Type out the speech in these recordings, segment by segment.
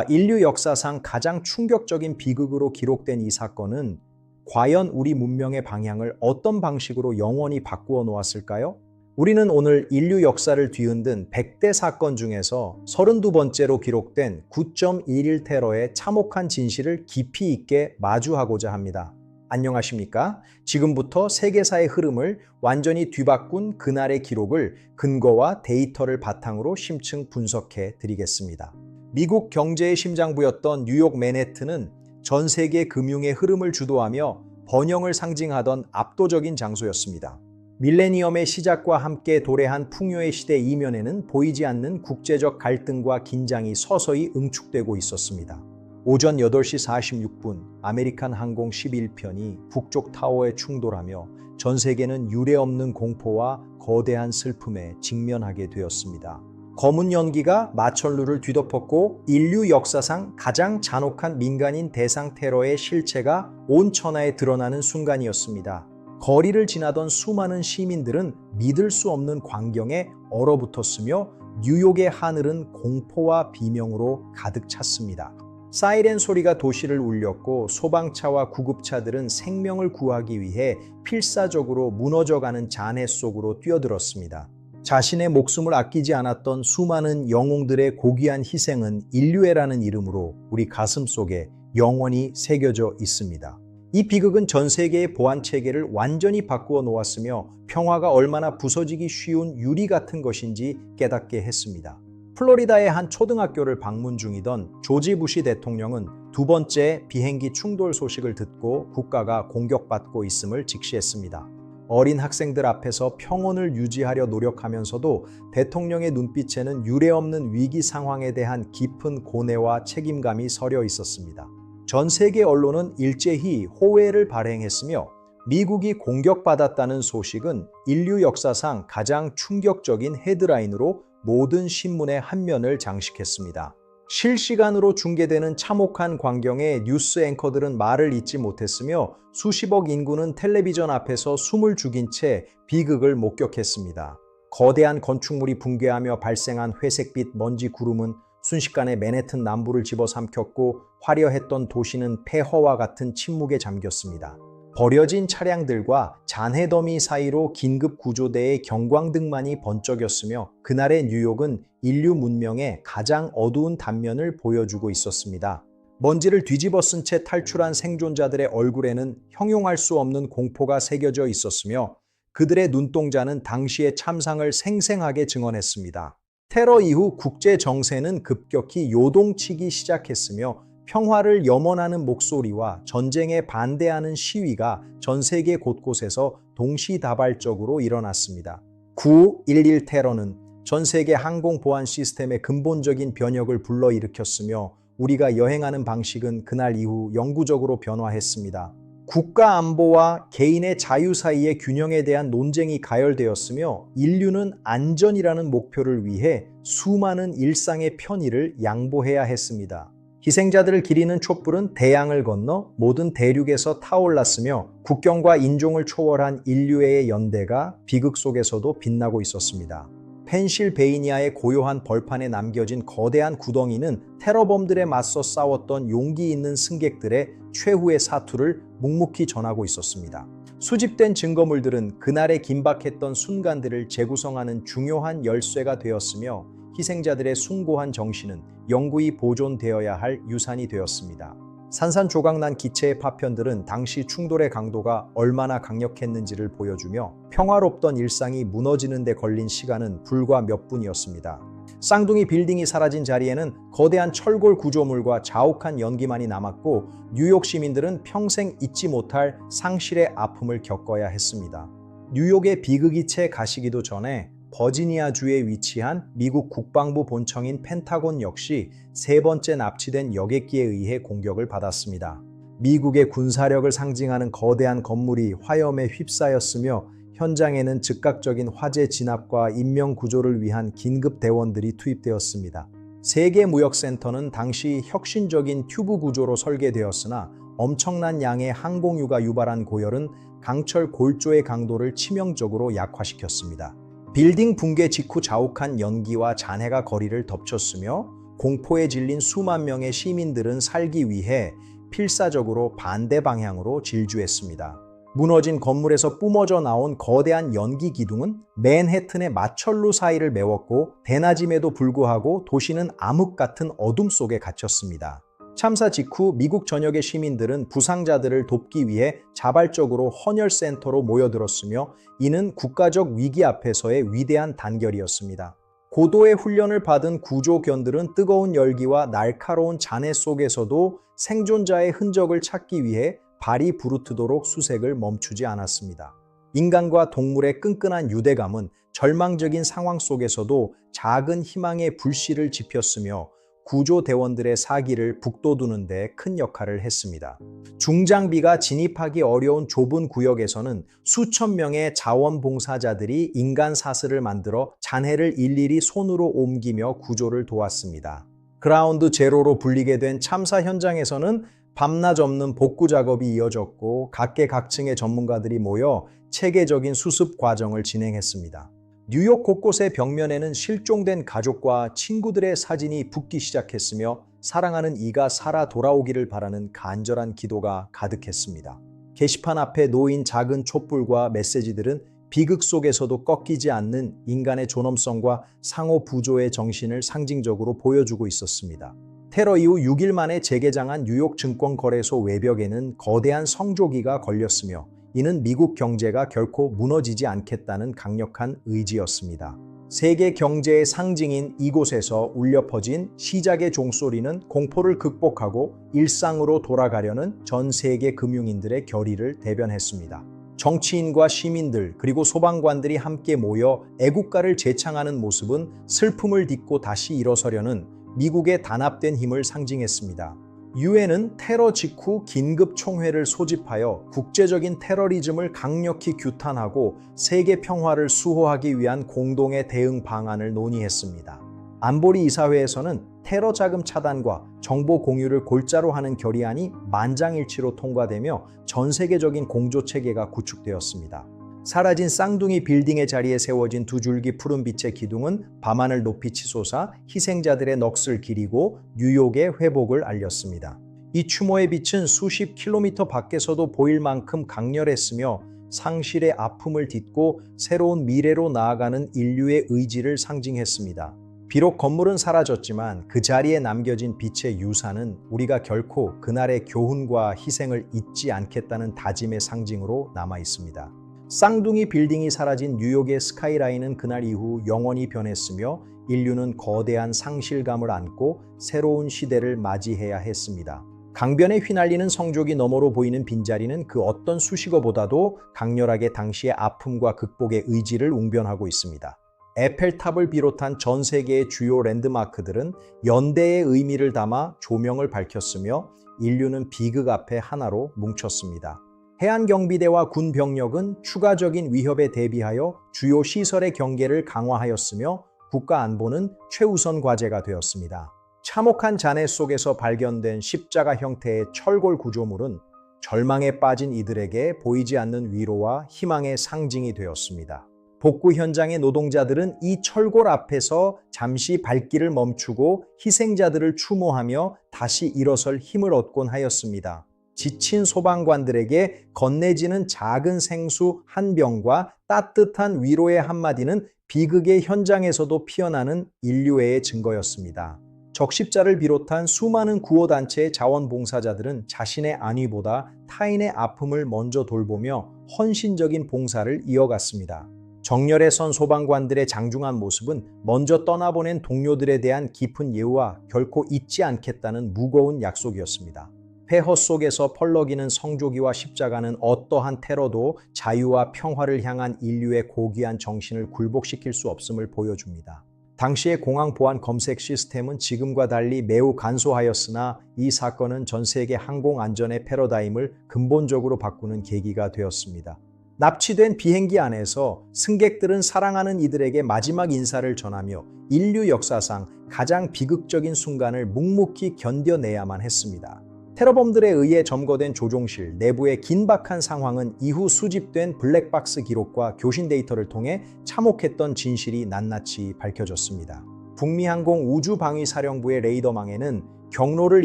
인류 역사상 가장 충격적인 비극으로 기록된 이 사건은 과연 우리 문명의 방향을 어떤 방식으로 영원히 바꾸어 놓았을까요? 우리는 오늘 인류 역사를 뒤흔든 100대 사건 중에서 32번째로 기록된 9.11 테러의 참혹한 진실을 깊이 있게 마주하고자 합니다. 안녕하십니까? 지금부터 세계사의 흐름을 완전히 뒤바꾼 그날의 기록을 근거와 데이터를 바탕으로 심층 분석해 드리겠습니다. 미국 경제의 심장부였던 뉴욕 맨해튼은 전 세계 금융의 흐름을 주도하며 번영을 상징하던 압도적인 장소였습니다. 밀레니엄의 시작과 함께 도래한 풍요의 시대 이면에는 보이지 않는 국제적 갈등과 긴장이 서서히 응축되고 있었습니다. 오전 8시 46분 아메리칸 항공 11편이 북쪽 타워에 충돌하며 전 세계는 유례없는 공포와 거대한 슬픔에 직면하게 되었습니다. 검은 연기가 마천루를 뒤덮었고 인류 역사상 가장 잔혹한 민간인 대상 테러의 실체가 온 천하에 드러나는 순간이었습니다. 거리를 지나던 수많은 시민들은 믿을 수 없는 광경에 얼어붙었으며 뉴욕의 하늘은 공포와 비명으로 가득 찼습니다. 사이렌 소리가 도시를 울렸고 소방차와 구급차들은 생명을 구하기 위해 필사적으로 무너져가는 잔해 속으로 뛰어들었습니다. 자신의 목숨을 아끼지 않았던 수많은 영웅들의 고귀한 희생은 인류애라는 이름으로 우리 가슴 속에 영원히 새겨져 있습니다. 이 비극은 전 세계의 보안 체계를 완전히 바꾸어 놓았으며 평화가 얼마나 부서지기 쉬운 유리 같은 것인지 깨닫게 했습니다. 플로리다의 한 초등학교를 방문 중이던 조지 부시 대통령은 두 번째 비행기 충돌 소식을 듣고 국가가 공격받고 있음을 직시했습니다. 어린 학생들 앞에서 평온을 유지하려 노력하면서도 대통령의 눈빛에는 유례없는 위기 상황에 대한 깊은 고뇌와 책임감이 서려 있었습니다. 전 세계 언론은 일제히 호외를 발행했으며 미국이 공격받았다는 소식은 인류 역사상 가장 충격적인 헤드라인으로 모든 신문의 한 면을 장식했습니다. 실시간으로 중계되는 참혹한 광경에 뉴스 앵커들은 말을 잇지 못했으며 수십억 인구는 텔레비전 앞에서 숨을 죽인 채 비극을 목격했습니다. 거대한 건축물이 붕괴하며 발생한 회색빛 먼지 구름은 순식간에 맨해튼 남부를 집어삼켰고 화려했던 도시는 폐허와 같은 침묵에 잠겼습니다. 버려진 차량들과 잔해더미 사이로 긴급 구조대의 경광등만이 번쩍였으며 그날의 뉴욕은 인류 문명의 가장 어두운 단면을 보여주고 있었습니다. 먼지를 뒤집어 쓴 채 탈출한 생존자들의 얼굴에는 형용할 수 없는 공포가 새겨져 있었으며 그들의 눈동자는 당시의 참상을 생생하게 증언했습니다. 테러 이후 국제 정세는 급격히 요동치기 시작했으며 평화를 염원하는 목소리와 전쟁에 반대하는 시위가 전 세계 곳곳에서 동시다발적으로 일어났습니다. 9.11 테러는 전 세계 항공 보안 시스템의 근본적인 변혁을 불러일으켰으며 우리가 여행하는 방식은 그날 이후 영구적으로 변화했습니다. 국가 안보와 개인의 자유 사이의 균형에 대한 논쟁이 가열되었으며 인류는 안전이라는 목표를 위해 수많은 일상의 편의를 양보해야 했습니다. 희생자들을 기리는 촛불은 대양을 건너 모든 대륙에서 타올랐으며 국경과 인종을 초월한 인류의 연대가 비극 속에서도 빛나고 있었습니다. 펜실베이니아의 고요한 벌판에 남겨진 거대한 구덩이는 테러범들에 맞서 싸웠던 용기 있는 승객들의 최후의 사투를 묵묵히 전하고 있었습니다. 수집된 증거물들은 그날의 긴박했던 순간들을 재구성하는 중요한 열쇠가 되었으며 희생자들의 숭고한 정신은 영구히 보존되어야 할 유산이 되었습니다. 산산조각난 기체의 파편들은 당시 충돌의 강도가 얼마나 강력했는지를 보여주며 평화롭던 일상이 무너지는 데 걸린 시간은 불과 몇 분이었습니다. 쌍둥이 빌딩이 사라진 자리에는 거대한 철골 구조물과 자욱한 연기만이 남았고 뉴욕 시민들은 평생 잊지 못할 상실의 아픔을 겪어야 했습니다. 뉴욕의 비극이 채 가시기도 전에 버지니아주에 위치한 미국 국방부 본청인 펜타곤 역시 세 번째 납치된 여객기에 의해 공격을 받았습니다. 미국의 군사력을 상징하는 거대한 건물이 화염에 휩싸였으며 현장에는 즉각적인 화재 진압과 인명 구조를 위한 긴급 대원들이 투입되었습니다. 세계무역센터는 당시 혁신적인 튜브 구조로 설계되었으나 엄청난 양의 항공유가 유발한 고열은 강철 골조의 강도를 치명적으로 약화시켰습니다. 빌딩 붕괴 직후 자욱한 연기와 잔해가 거리를 덮쳤으며 공포에 질린 수만 명의 시민들은 살기 위해 필사적으로 반대 방향으로 질주했습니다. 무너진 건물에서 뿜어져 나온 거대한 연기 기둥은 맨해튼의 마철로 사이를 메웠고 대낮임에도 불구하고 도시는 암흑 같은 어둠 속에 갇혔습니다. 참사 직후 미국 전역의 시민들은 부상자들을 돕기 위해 자발적으로 헌혈센터로 모여들었으며 이는 국가적 위기 앞에서의 위대한 단결이었습니다. 고도의 훈련을 받은 구조견들은 뜨거운 열기와 날카로운 잔해 속에서도 생존자의 흔적을 찾기 위해 발이 부르트도록 수색을 멈추지 않았습니다. 인간과 동물의 끈끈한 유대감은 절망적인 상황 속에서도 작은 희망의 불씨를 지폈으며 구조대원들의 사기를 북돋우는 데 큰 역할을 했습니다. 중장비가 진입하기 어려운 좁은 구역에서는 수천 명의 자원봉사자들이 인간 사슬을 만들어 잔해를 일일이 손으로 옮기며 구조를 도왔습니다. 그라운드 제로로 불리게 된 참사 현장에서는 밤낮 없는 복구 작업이 이어졌고 각계각층의 전문가들이 모여 체계적인 수습 과정을 진행했습니다. 뉴욕 곳곳의 벽면에는 실종된 가족과 친구들의 사진이 붙기 시작했으며 사랑하는 이가 살아 돌아오기를 바라는 간절한 기도가 가득했습니다. 게시판 앞에 놓인 작은 촛불과 메시지들은 비극 속에서도 꺾이지 않는 인간의 존엄성과 상호 부조의 정신을 상징적으로 보여주고 있었습니다. 테러 이후 6일 만에 재개장한 뉴욕 증권거래소 외벽에는 거대한 성조기가 걸렸으며 이는 미국 경제가 결코 무너지지 않겠다는 강력한 의지였습니다. 세계 경제의 상징인 이곳에서 울려 퍼진 시작의 종소리는 공포를 극복하고 일상으로 돌아가려는 전 세계 금융인들의 결의를 대변했습니다. 정치인과 시민들 그리고 소방관들이 함께 모여 애국가를 재창하는 모습은 슬픔을 딛고 다시 일어서려는 미국의 단합된 힘을 상징했습니다. 유엔은 테러 직후 긴급 총회를 소집하여 국제적인 테러리즘을 강력히 규탄하고 세계 평화를 수호하기 위한 공동의 대응 방안을 논의했습니다. 안보리 이사회에서는 테러 자금 차단과 정보 공유를 골자로 하는 결의안이 만장일치로 통과되며 전 세계적인 공조 체계가 구축되었습니다. 사라진 쌍둥이 빌딩의 자리에 세워진 두 줄기 푸른빛의 기둥은 밤하늘 높이 치솟아 희생자들의 넋을 기리고 뉴욕의 회복을 알렸습니다. 이 추모의 빛은 수십 킬로미터 밖에서도 보일 만큼 강렬했으며 상실의 아픔을 딛고 새로운 미래로 나아가는 인류의 의지를 상징했습니다. 비록 건물은 사라졌지만 그 자리에 남겨진 빛의 유산은 우리가 결코 그날의 교훈과 희생을 잊지 않겠다는 다짐의 상징으로 남아 있습니다. 쌍둥이 빌딩이 사라진 뉴욕의 스카이라인은 그날 이후 영원히 변했으며 인류는 거대한 상실감을 안고 새로운 시대를 맞이해야 했습니다. 강변에 휘날리는 성조기 너머로 보이는 빈자리는 그 어떤 수식어보다도 강렬하게 당시의 아픔과 극복의 의지를 웅변하고 있습니다. 에펠탑을 비롯한 전 세계의 주요 랜드마크들은 연대의 의미를 담아 조명을 밝혔으며 인류는 비극 앞에 하나로 뭉쳤습니다. 해안경비대와 군 병력은 추가적인 위협에 대비하여 주요 시설의 경계를 강화하였으며 국가 안보는 최우선 과제가 되었습니다. 참혹한 잔해 속에서 발견된 십자가 형태의 철골 구조물은 절망에 빠진 이들에게 보이지 않는 위로와 희망의 상징이 되었습니다. 복구 현장의 노동자들은 이 철골 앞에서 잠시 발길을 멈추고 희생자들을 추모하며 다시 일어설 힘을 얻곤 하였습니다. 지친 소방관들에게 건네지는 작은 생수 한 병과 따뜻한 위로의 한마디는 비극의 현장에서도 피어나는 인류애의 증거였습니다. 적십자를 비롯한 수많은 구호단체의 자원봉사자들은 자신의 안위보다 타인의 아픔을 먼저 돌보며 헌신적인 봉사를 이어갔습니다. 정열에 선 소방관들의 장중한 모습은 먼저 떠나보낸 동료들에 대한 깊은 예우와 결코 잊지 않겠다는 무거운 약속이었습니다. 폐허 속에서 펄럭이는 성조기와 십자가는 어떠한 테러도 자유와 평화를 향한 인류의 고귀한 정신을 굴복시킬 수 없음을 보여줍니다. 당시의 공항 보안 검색 시스템은 지금과 달리 매우 간소하였으나 이 사건은 전 세계 항공 안전의 패러다임을 근본적으로 바꾸는 계기가 되었습니다. 납치된 비행기 안에서 승객들은 사랑하는 이들에게 마지막 인사를 전하며 인류 역사상 가장 비극적인 순간을 묵묵히 견뎌내야만 했습니다. 테러범들에 의해 점거된 조종실 내부의 긴박한 상황은 이후 수집된 블랙박스 기록과 교신 데이터를 통해 참혹했던 진실이 낱낱이 밝혀졌습니다. 북미항공 우주방위사령부의 레이더망에는 경로를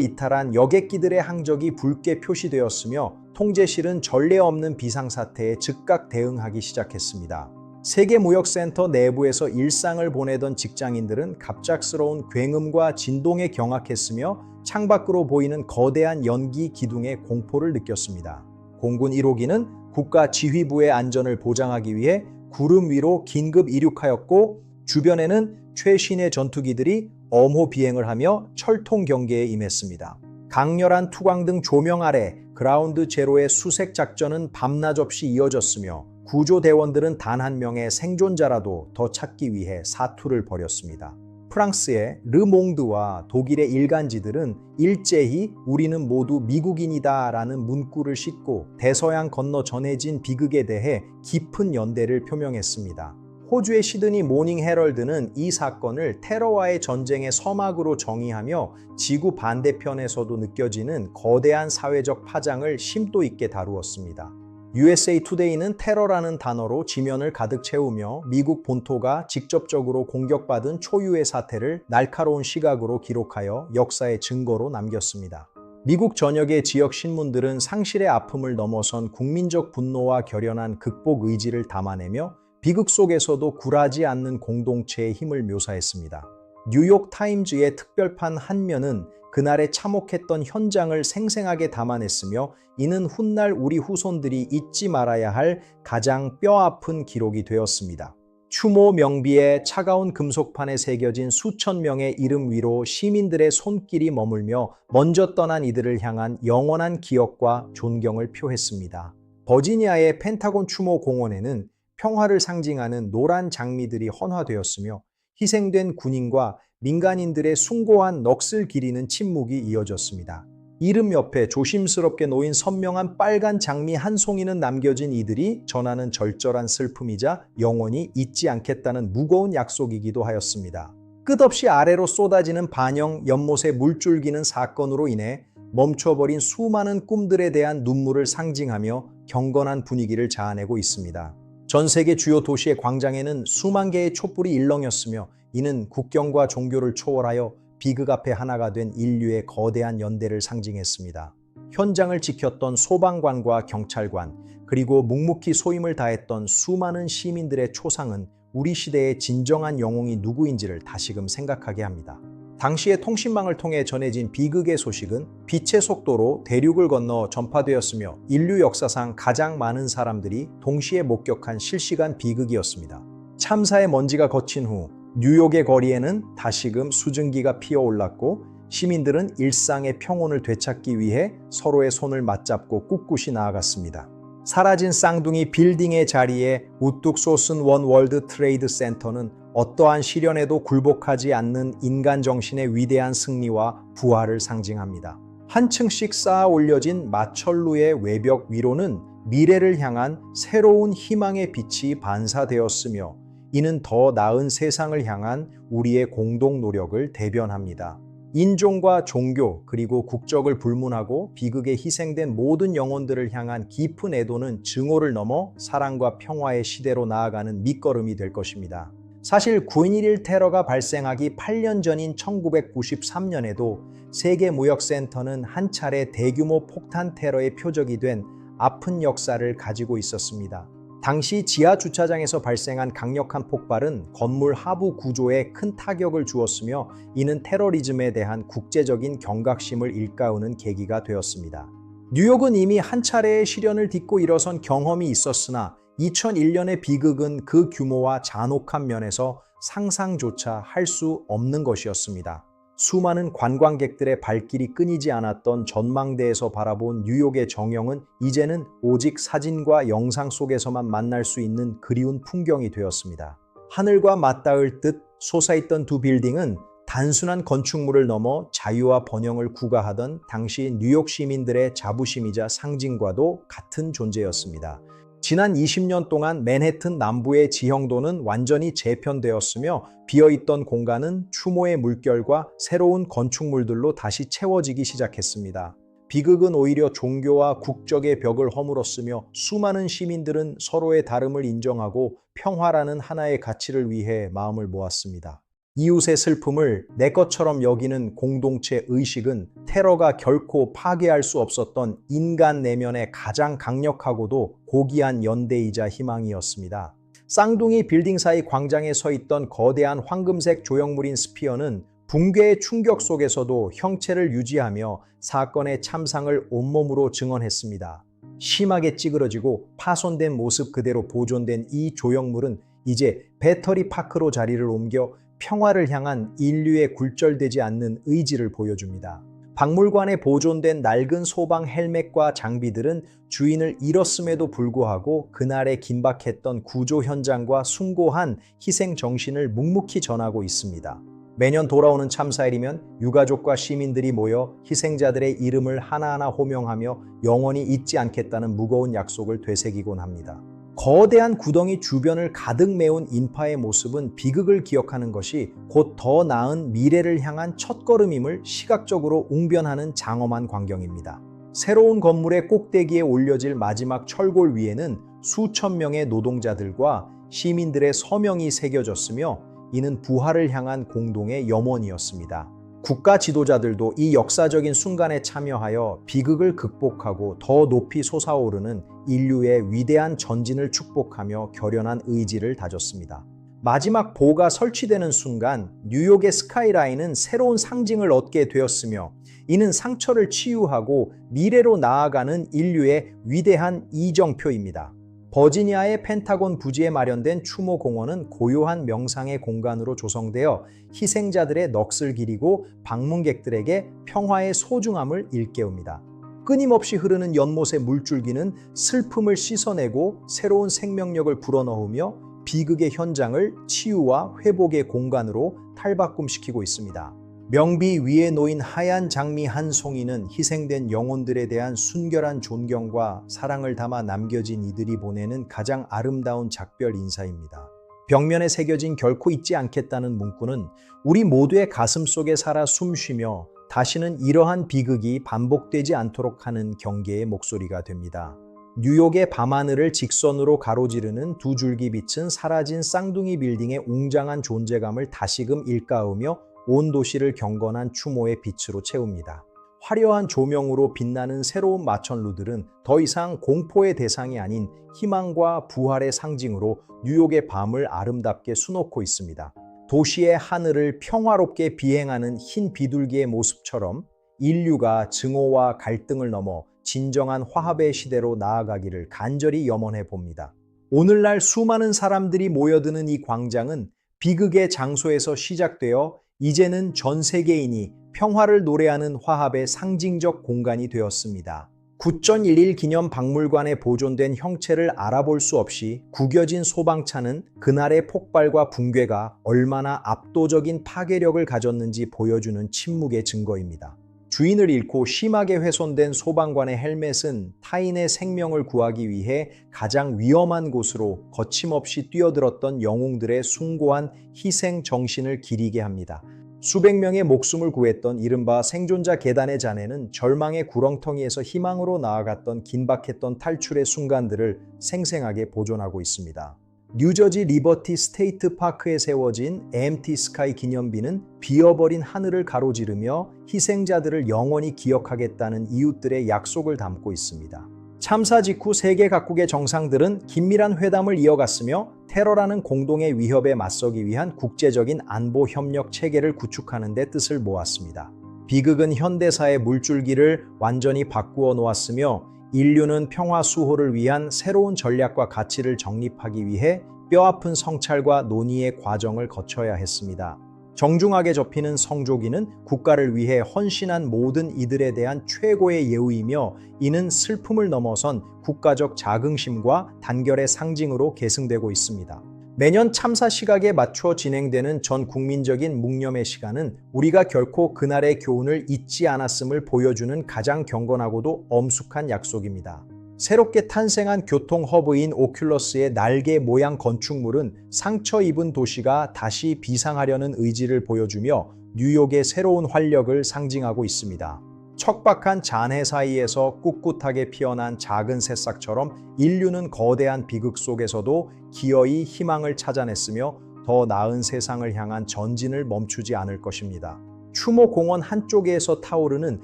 이탈한 여객기들의 항적이 붉게 표시되었으며 통제실은 전례 없는 비상사태에 즉각 대응하기 시작했습니다. 세계무역센터 내부에서 일상을 보내던 직장인들은 갑작스러운 굉음과 진동에 경악했으며 창밖으로 보이는 거대한 연기 기둥에 공포를 느꼈습니다. 공군 1호기는 국가지휘부의 안전을 보장하기 위해 구름 위로 긴급 이륙하였고 주변에는 최신의 전투기들이 엄호 비행을 하며 철통 경계에 임했습니다. 강렬한 투광등 조명 아래 그라운드 제로의 수색 작전은 밤낮 없이 이어졌으며 구조대원들은 단 한 명의 생존자라도 더 찾기 위해 사투를 벌였습니다. 프랑스의 르몽드와 독일의 일간지들은 일제히 우리는 모두 미국인이다 라는 문구를 싣고 대서양 건너 전해진 비극에 대해 깊은 연대를 표명했습니다. 호주의 시드니 모닝 헤럴드는 이 사건을 테러와의 전쟁의 서막으로 정의하며 지구 반대편에서도 느껴지는 거대한 사회적 파장을 심도 있게 다루었습니다. USA 투데이는 테러라는 단어로 지면을 가득 채우며 미국 본토가 직접적으로 공격받은 초유의 사태를 날카로운 시각으로 기록하여 역사의 증거로 남겼습니다. 미국 전역의 지역 신문들은 상실의 아픔을 넘어선 국민적 분노와 결연한 극복 의지를 담아내며 비극 속에서도 굴하지 않는 공동체의 힘을 묘사했습니다. 뉴욕 타임즈의 특별판 한 면은 그날의 참혹했던 현장을 생생하게 담아냈으며 이는 훗날 우리 후손들이 잊지 말아야 할 가장 뼈아픈 기록이 되었습니다. 추모 명비에 차가운 금속판에 새겨진 수천 명의 이름 위로 시민들의 손길이 머물며 먼저 떠난 이들을 향한 영원한 기억과 존경을 표했습니다. 버지니아의 펜타곤 추모 공원에는 평화를 상징하는 노란 장미들이 헌화되었으며 희생된 군인과 민간인들의 숭고한 넋을 기리는 침묵이 이어졌습니다. 이름 옆에 조심스럽게 놓인 선명한 빨간 장미 한 송이는 남겨진 이들이 전하는 절절한 슬픔이자 영원히 잊지 않겠다는 무거운 약속이기도 하였습니다. 끝없이 아래로 쏟아지는 반영 연못의 물줄기는 사건으로 인해 멈춰버린 수많은 꿈들에 대한 눈물을 상징하며 경건한 분위기를 자아내고 있습니다. 전 세계 주요 도시의 광장에는 수만 개의 촛불이 일렁였으며 이는 국경과 종교를 초월하여 비극 앞에 하나가 된 인류의 거대한 연대를 상징했습니다. 현장을 지켰던 소방관과 경찰관, 그리고 묵묵히 소임을 다했던 수많은 시민들의 초상은 우리 시대의 진정한 영웅이 누구인지를 다시금 생각하게 합니다. 당시의 통신망을 통해 전해진 비극의 소식은 빛의 속도로 대륙을 건너 전파되었으며 인류 역사상 가장 많은 사람들이 동시에 목격한 실시간 비극이었습니다. 참사의 먼지가 거친 후 뉴욕의 거리에는 다시금 수증기가 피어올랐고 시민들은 일상의 평온을 되찾기 위해 서로의 손을 맞잡고 꿋꿋이 나아갔습니다. 사라진 쌍둥이 빌딩의 자리에 우뚝 솟은 원 월드 트레이드 센터는 어떠한 시련에도 굴복하지 않는 인간 정신의 위대한 승리와 부활을 상징합니다. 한 층씩 쌓아 올려진 마철루의 외벽 위로는 미래를 향한 새로운 희망의 빛이 반사되었으며 이는 더 나은 세상을 향한 우리의 공동 노력을 대변합니다. 인종과 종교 그리고 국적을 불문하고 비극에 희생된 모든 영혼들을 향한 깊은 애도는 증오를 넘어 사랑과 평화의 시대로 나아가는 밑거름이 될 것입니다. 사실 9.11 테러가 발생하기 8년 전인 1993년에도 세계무역센터는 한 차례 대규모 폭탄 테러의 표적이 된 아픈 역사를 가지고 있었습니다. 당시 지하 주차장에서 발생한 강력한 폭발은 건물 하부 구조에 큰 타격을 주었으며 이는 테러리즘에 대한 국제적인 경각심을 일깨우는 계기가 되었습니다. 뉴욕은 이미 한 차례의 시련을 딛고 일어선 경험이 있었으나 2001년의 비극은 그 규모와 잔혹한 면에서 상상조차 할 수 없는 것이었습니다. 수많은 관광객들의 발길이 끊이지 않았던 전망대에서 바라본 뉴욕의 정영은 이제는 오직 사진과 영상 속에서만 만날 수 있는 그리운 풍경이 되었습니다. 하늘과 맞닿을 듯 솟아있던 두 빌딩은 단순한 건축물을 넘어 자유와 번영을 구가하던 당시 뉴욕 시민들의 자부심이자 상징과도 같은 존재였습니다. 지난 20년 동안 맨해튼 남부의 지형도는 완전히 재편되었으며 비어있던 공간은 추모의 물결과 새로운 건축물들로 다시 채워지기 시작했습니다. 비극은 오히려 종교와 국적의 벽을 허물었으며 수많은 시민들은 서로의 다름을 인정하고 평화라는 하나의 가치를 위해 마음을 모았습니다. 이웃의 슬픔을 내 것처럼 여기는 공동체 의식은 테러가 결코 파괴할 수 없었던 인간 내면의 가장 강력하고도 고귀한 연대이자 희망이었습니다. 쌍둥이 빌딩 사이 광장에 서 있던 거대한 황금색 조형물인 스피어는 붕괴의 충격 속에서도 형체를 유지하며 사건의 참상을 온몸으로 증언했습니다. 심하게 찌그러지고 파손된 모습 그대로 보존된 이 조형물은 이제 배터리 파크로 자리를 옮겨 평화를 향한 인류의 굴절되지 않는 의지를 보여줍니다. 박물관에 보존된 낡은 소방 헬멧과 장비들은 주인을 잃었음에도 불구하고 그날의 긴박했던 구조 현장과 숭고한 희생 정신을 묵묵히 전하고 있습니다. 매년 돌아오는 참사일이면 유가족과 시민들이 모여 희생자들의 이름을 하나하나 호명하며 영원히 잊지 않겠다는 무거운 약속을 되새기곤 합니다. 거대한 구덩이 주변을 가득 메운 인파의 모습은 비극을 기억하는 것이 곧 더 나은 미래를 향한 첫걸음임을 시각적으로 웅변하는 장엄한 광경입니다. 새로운 건물의 꼭대기에 올려질 마지막 철골 위에는 수천 명의 노동자들과 시민들의 서명이 새겨졌으며 이는 부활을 향한 공동의 염원이었습니다. 국가 지도자들도 이 역사적인 순간에 참여하여 비극을 극복하고 더 높이 솟아오르는 인류의 위대한 전진을 축복하며 결연한 의지를 다졌습니다. 마지막 보가 설치되는 순간 뉴욕의 스카이라인은 새로운 상징을 얻게 되었으며 이는 상처를 치유하고 미래로 나아가는 인류의 위대한 이정표입니다. 버지니아의 펜타곤 부지에 마련된 추모 공원은 고요한 명상의 공간으로 조성되어 희생자들의 넋을 기리고 방문객들에게 평화의 소중함을 일깨웁니다. 끊임없이 흐르는 연못의 물줄기는 슬픔을 씻어내고 새로운 생명력을 불어넣으며 비극의 현장을 치유와 회복의 공간으로 탈바꿈시키고 있습니다. 명비 위에 놓인 하얀 장미 한 송이는 희생된 영혼들에 대한 순결한 존경과 사랑을 담아 남겨진 이들이 보내는 가장 아름다운 작별 인사입니다. 벽면에 새겨진 결코 잊지 않겠다는 문구는 우리 모두의 가슴 속에 살아 숨쉬며 다시는 이러한 비극이 반복되지 않도록 하는 경계의 목소리가 됩니다. 뉴욕의 밤하늘을 직선으로 가로지르는 두 줄기 빛은 사라진 쌍둥이 빌딩의 웅장한 존재감을 다시금 일깨우며 온 도시를 경건한 추모의 빛으로 채웁니다. 화려한 조명으로 빛나는 새로운 마천루들은 더 이상 공포의 대상이 아닌 희망과 부활의 상징으로 뉴욕의 밤을 아름답게 수놓고 있습니다. 도시의 하늘을 평화롭게 비행하는 흰 비둘기의 모습처럼 인류가 증오와 갈등을 넘어 진정한 화합의 시대로 나아가기를 간절히 염원해 봅니다. 오늘날 수많은 사람들이 모여드는 이 광장은 비극의 장소에서 시작되어 이제는 전 세계인이 평화를 노래하는 화합의 상징적 공간이 되었습니다. 9.11 기념 박물관에 보존된 형체를 알아볼 수 없이 구겨진 소방차는 그날의 폭발과 붕괴가 얼마나 압도적인 파괴력을 가졌는지 보여주는 침묵의 증거입니다. 주인을 잃고 심하게 훼손된 소방관의 헬멧은 타인의 생명을 구하기 위해 가장 위험한 곳으로 거침없이 뛰어들었던 영웅들의 숭고한 희생 정신을 기리게 합니다. 수백 명의 목숨을 구했던 이른바 생존자 계단의 잔해는 절망의 구렁텅이에서 희망으로 나아갔던 긴박했던 탈출의 순간들을 생생하게 보존하고 있습니다. 뉴저지 리버티 스테이트 파크에 세워진 엠티 스카이 기념비는 비어버린 하늘을 가로지르며 희생자들을 영원히 기억하겠다는 이웃들의 약속을 담고 있습니다. 참사 직후 세계 각국의 정상들은 긴밀한 회담을 이어갔으며 테러라는 공동의 위협에 맞서기 위한 국제적인 안보 협력 체계를 구축하는 데 뜻을 모았습니다. 비극은 현대사의 물줄기를 완전히 바꾸어 놓았으며 인류는 평화 수호를 위한 새로운 전략과 가치를 정립하기 위해 뼈아픈 성찰과 논의의 과정을 거쳐야 했습니다. 정중하게 접히는 성조기는 국가를 위해 헌신한 모든 이들에 대한 최고의 예우이며 이는 슬픔을 넘어선 국가적 자긍심과 단결의 상징으로 계승되고 있습니다. 매년 참사 시각에 맞춰 진행되는 전 국민적인 묵념의 시간은 우리가 결코 그날의 교훈을 잊지 않았음을 보여주는 가장 경건하고도 엄숙한 약속입니다. 새롭게 탄생한 교통 허브인 오큘러스의 날개 모양 건축물은 상처 입은 도시가 다시 비상하려는 의지를 보여주며 뉴욕의 새로운 활력을 상징하고 있습니다. 척박한 잔해 사이에서 꿋꿋하게 피어난 작은 새싹처럼 인류는 거대한 비극 속에서도 기어이 희망을 찾아냈으며 더 나은 세상을 향한 전진을 멈추지 않을 것입니다. 추모 공원 한쪽에서 타오르는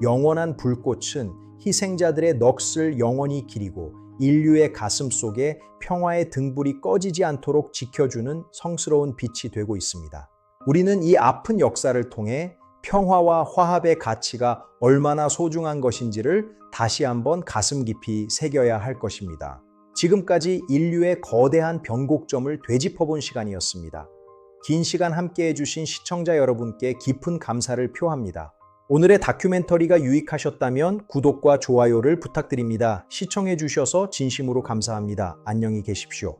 영원한 불꽃은 희생자들의 넋을 영원히 기리고 인류의 가슴 속에 평화의 등불이 꺼지지 않도록 지켜주는 성스러운 빛이 되고 있습니다. 우리는 이 아픈 역사를 통해 평화와 화합의 가치가 얼마나 소중한 것인지를 다시 한번 가슴 깊이 새겨야 할 것입니다. 지금까지 인류의 거대한 변곡점을 되짚어본 시간이었습니다. 긴 시간 함께 해주신 시청자 여러분께 깊은 감사를 표합니다. 오늘의 다큐멘터리가 유익하셨다면 구독과 좋아요를 부탁드립니다. 시청해 주셔서 진심으로 감사합니다. 안녕히 계십시오.